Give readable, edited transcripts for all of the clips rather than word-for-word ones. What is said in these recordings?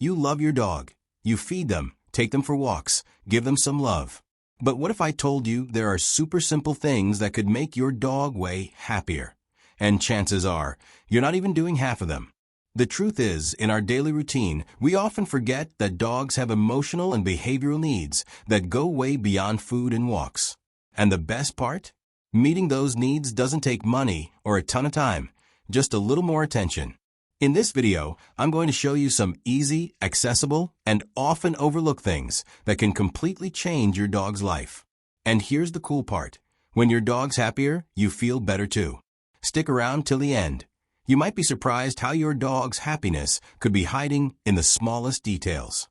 You love your dog. You feed them, take them for walks, give them some love. But what if I told you there are super simple things that could make your dog way happier? And chances are, you're not even doing half of them. The truth is, in our daily routine, we often forget that dogs have emotional and behavioral needs that go way beyond food and walks. And the best part? Meeting those needs doesn't take money or a ton of time, just a little more attention. In this video, I'm going to show you some easy, accessible, and often overlooked things that can completely change your dog's life. And here's the cool part. When your dog's happier, you feel better too. Stick around till the end. You might be surprised how your dog's happiness could be hiding in the smallest details.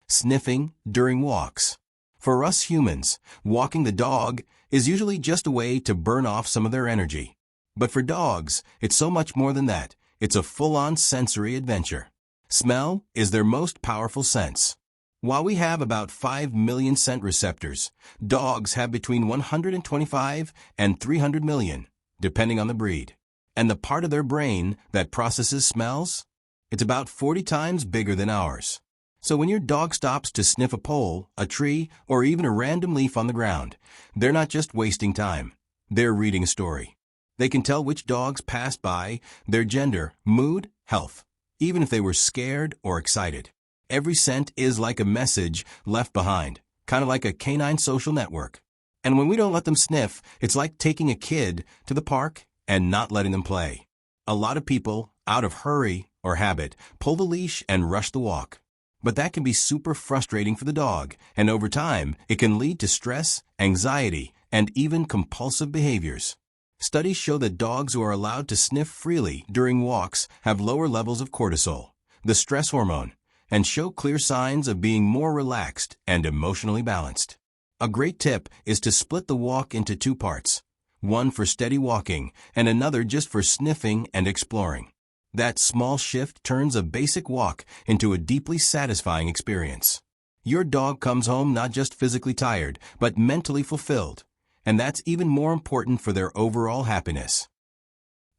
Sniffing during walks. For us humans, walking the dog is usually just a way to burn off some of their energy. But for dogs, it's so much more than that. It's a full-on sensory adventure. Smell is their most powerful sense. While we have about 5 million scent receptors, dogs have between 125 and 300 million, depending on the breed. And the part of their brain that processes smells? It's about 40 times bigger than ours. So when your dog stops to sniff a pole, a tree, or even a random leaf on the ground, they're not just wasting time. They're reading a story. They can tell which dogs passed by, their gender, mood, health, even if they were scared or excited. Every scent is like a message left behind, kind of like a canine social network. And when we don't let them sniff, it's like taking a kid to the park and not letting them play. A lot of people, out of hurry or habit, pull the leash and rush the walk. But that can be super frustrating for the dog, and over time, it can lead to stress, anxiety, and even compulsive behaviors. Studies show that dogs who are allowed to sniff freely during walks have lower levels of cortisol, the stress hormone, and show clear signs of being more relaxed and emotionally balanced. A great tip is to split the walk into 2 parts, one for steady walking and another just for sniffing and exploring. That small shift turns a basic walk into a deeply satisfying experience. Your dog comes home not just physically tired, but mentally fulfilled. And that's even more important for their overall happiness.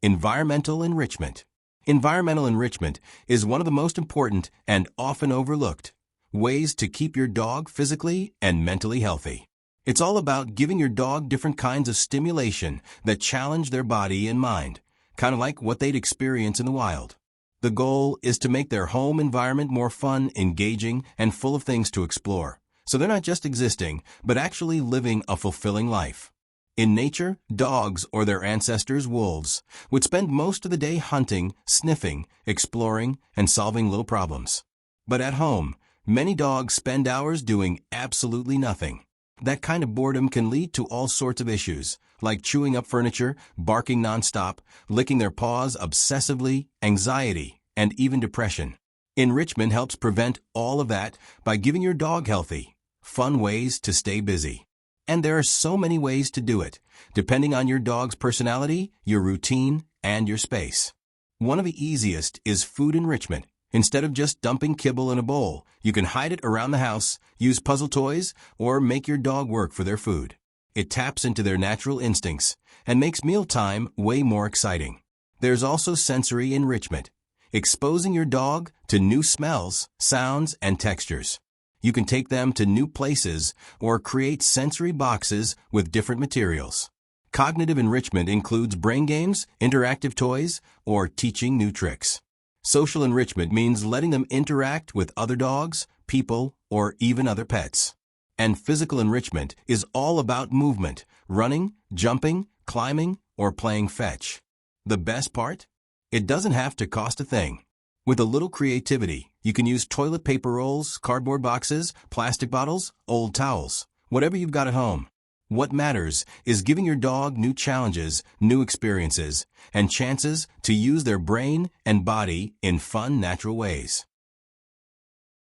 Environmental enrichment. Environmental enrichment is one of the most important and often overlooked ways to keep your dog physically and mentally healthy. It's all about giving your dog different kinds of stimulation that challenge their body and mind, kind of like what they'd experience in the wild. The goal is to make their home environment more fun, engaging, and full of things to explore. So they're not just existing, but actually living a fulfilling life. In nature, dogs, or their ancestors, wolves, would spend most of the day hunting, sniffing, exploring, and solving little problems. But at home, many dogs spend hours doing absolutely nothing. That kind of boredom can lead to all sorts of issues, like chewing up furniture, barking nonstop, licking their paws obsessively, anxiety, and even depression. Enrichment helps prevent all of that by giving your dog healthy, fun ways to stay busy. And there are so many ways to do it, depending on your dog's personality, your routine, and your space. One of the easiest is food enrichment. Instead of just dumping kibble in a bowl, you can hide it around the house, use puzzle toys, or make your dog work for their food. It taps into their natural instincts and makes mealtime way more exciting. There's also sensory enrichment, exposing your dog to new smells, sounds, and textures. You can take them to new places or create sensory boxes with different materials. Cognitive enrichment includes brain games, interactive toys, or teaching new tricks. Social enrichment means letting them interact with other dogs, people, or even other pets. And physical enrichment is all about movement, running, jumping, climbing, or playing fetch. The best part? It doesn't have to cost a thing. With a little creativity, you can use toilet paper rolls, cardboard boxes, plastic bottles, old towels, whatever you've got at home. What matters is giving your dog new challenges, new experiences, and chances to use their brain and body in fun, natural ways.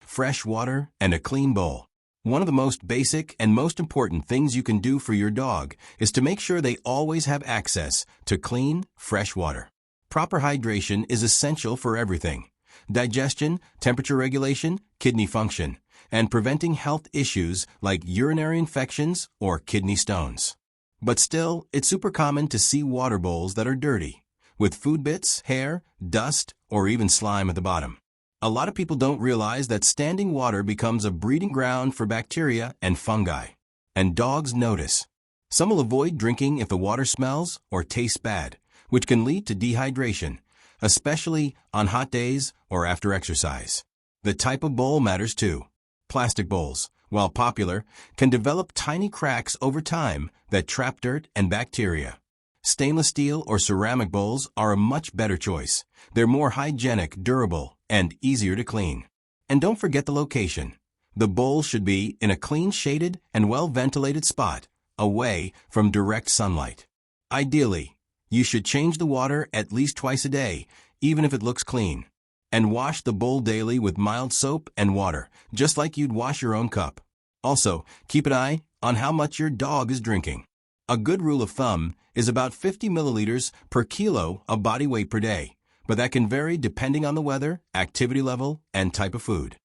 Fresh water and a clean bowl. One of the most basic and most important things you can do for your dog is to make sure they always have access to clean, fresh water. Proper hydration is essential for everything: digestion, temperature regulation, kidney function, and preventing health issues like urinary infections or kidney stones. But still, it's super common to see water bowls that are dirty, with food bits, hair, dust, or even slime at the bottom. A lot of people don't realize that standing water becomes a breeding ground for bacteria and fungi. And dogs notice. Some will avoid drinking if the water smells or tastes bad, which can lead to dehydration, especially on hot days or after exercise. The type of bowl matters too. Plastic bowls, while popular, can develop tiny cracks over time that trap dirt and bacteria. Stainless steel or ceramic bowls are a much better choice. They're more hygienic, durable, and easier to clean. And don't forget the location. The bowl should be in a clean, shaded, and well-ventilated spot, away from direct sunlight. Ideally, you should change the water at least twice a day, even if it looks clean. And wash the bowl daily with mild soap and water, just like you'd wash your own cup. Also, keep an eye on how much your dog is drinking. A good rule of thumb is about 50 milliliters per kilo of body weight per day, but that can vary depending on the weather, activity level, and type of food.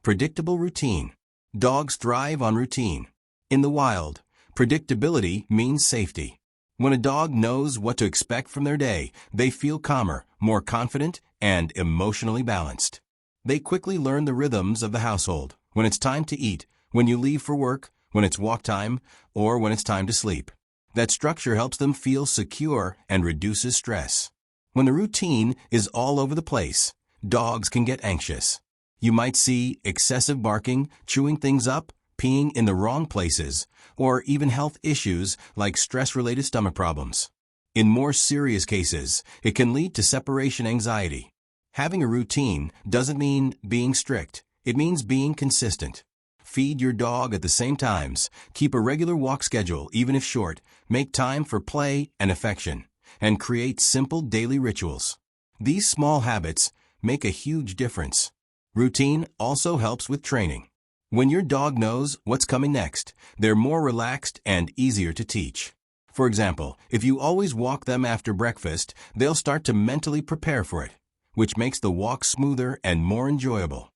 Predictable routine. Dogs thrive on routine. In the wild, predictability means safety. When a dog knows what to expect from their day, they feel calmer, more confident, and emotionally balanced. They quickly learn the rhythms of the household, when it's time to eat, when you leave for work, when it's walk time, or when it's time to sleep. That structure helps them feel secure and reduces stress. When the routine is all over the place, dogs can get anxious. You might see excessive barking, chewing things up, peeing in the wrong places, or even health issues like stress-related stomach problems. In more serious cases, it can lead to separation anxiety. Having a routine doesn't mean being strict. It means being consistent. Feed your dog at the same times, keep a regular walk schedule even if short, make time for play and affection, and create simple daily rituals. These small habits make a huge difference. Routine also helps with training. When your dog knows what's coming next, they're more relaxed and easier to teach. For example, if you always walk them after breakfast, they'll start to mentally prepare for it, which makes the walk smoother and more enjoyable.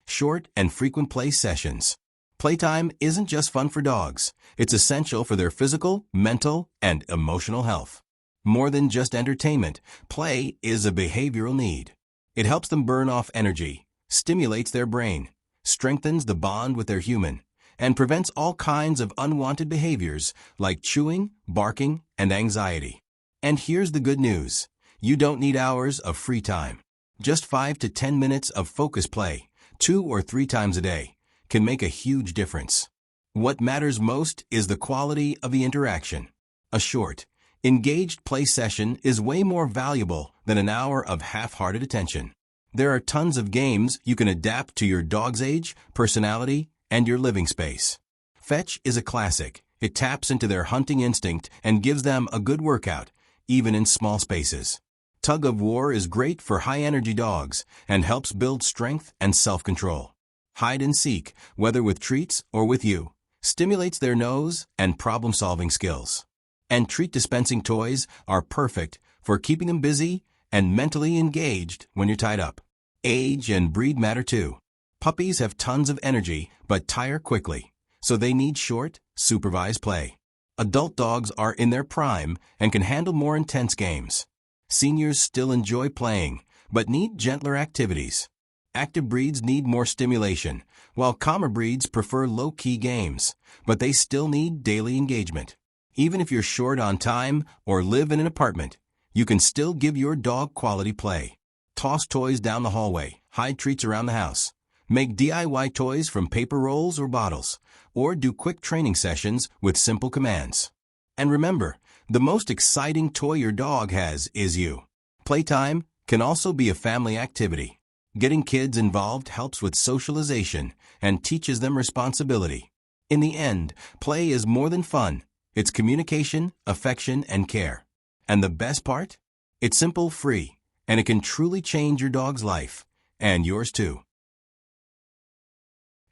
Short and frequent play sessions. Playtime isn't just fun for dogs. It's essential for their physical, mental, and emotional health. More than just entertainment, play is a behavioral need. It helps them burn off energy, stimulates their brain, strengthens the bond with their human, and prevents all kinds of unwanted behaviors like chewing, barking, and anxiety. And here's the good news. You don't need hours of free time. Just 5 to 10 minutes of focus play, 2 or 3 times a day, can make a huge difference. What matters most is the quality of the interaction. A short, engaged play session is way more valuable than an hour of half-hearted attention. There are tons of games you can adapt to your dog's age, personality, and your living space. Fetch is a classic. It taps into their hunting instinct and gives them a good workout, even in small spaces. Tug of war is great for high-energy dogs and helps build strength and self-control. Hide and seek, whether with treats or with you, stimulates their nose and problem-solving skills. And treat dispensing toys are perfect for keeping them busy and mentally engaged when you're tied up. Age and breed matter too. Puppies have tons of energy but tire quickly, so they need short, supervised play. Adult dogs are in their prime and can handle more intense games. Seniors still enjoy playing, but need gentler activities. Active breeds need more stimulation, while calmer breeds prefer low-key games, but they still need daily engagement. Even if you're short on time or live in an apartment, you can still give your dog quality play. Toss toys down the hallway, hide treats around the house. Make DIY toys from paper rolls or bottles, or do quick training sessions with simple commands. And remember, the most exciting toy your dog has is you. Playtime can also be a family activity. Getting kids involved helps with socialization and teaches them responsibility. In the end, play is more than fun. It's communication, affection, and care. And the best part? It's simple, free, and it can truly change your dog's life, and yours too.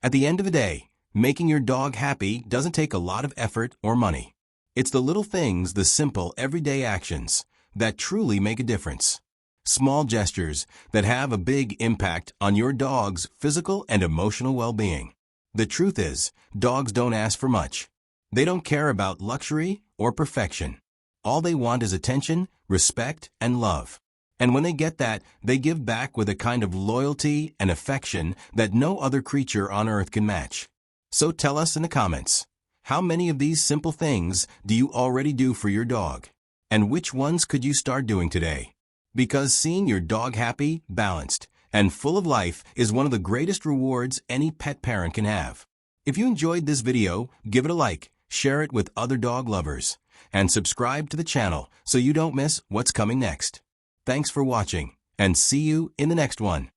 At the end of the day, making your dog happy doesn't take a lot of effort or money. It's the little things, the simple, everyday actions, that truly make a difference. Small gestures that have a big impact on your dog's physical and emotional well-being. The truth is, dogs don't ask for much. They don't care about luxury or perfection. All they want is attention, respect, and love. And when they get that, they give back with a kind of loyalty and affection that no other creature on earth can match. So tell us in the comments, how many of these simple things do you already do for your dog? And which ones could you start doing today? Because seeing your dog happy, balanced, and full of life is one of the greatest rewards any pet parent can have. If you enjoyed this video, give it a like, share it with other dog lovers, and subscribe to the channel so you don't miss what's coming next. Thanks for watching, and see you in the next one.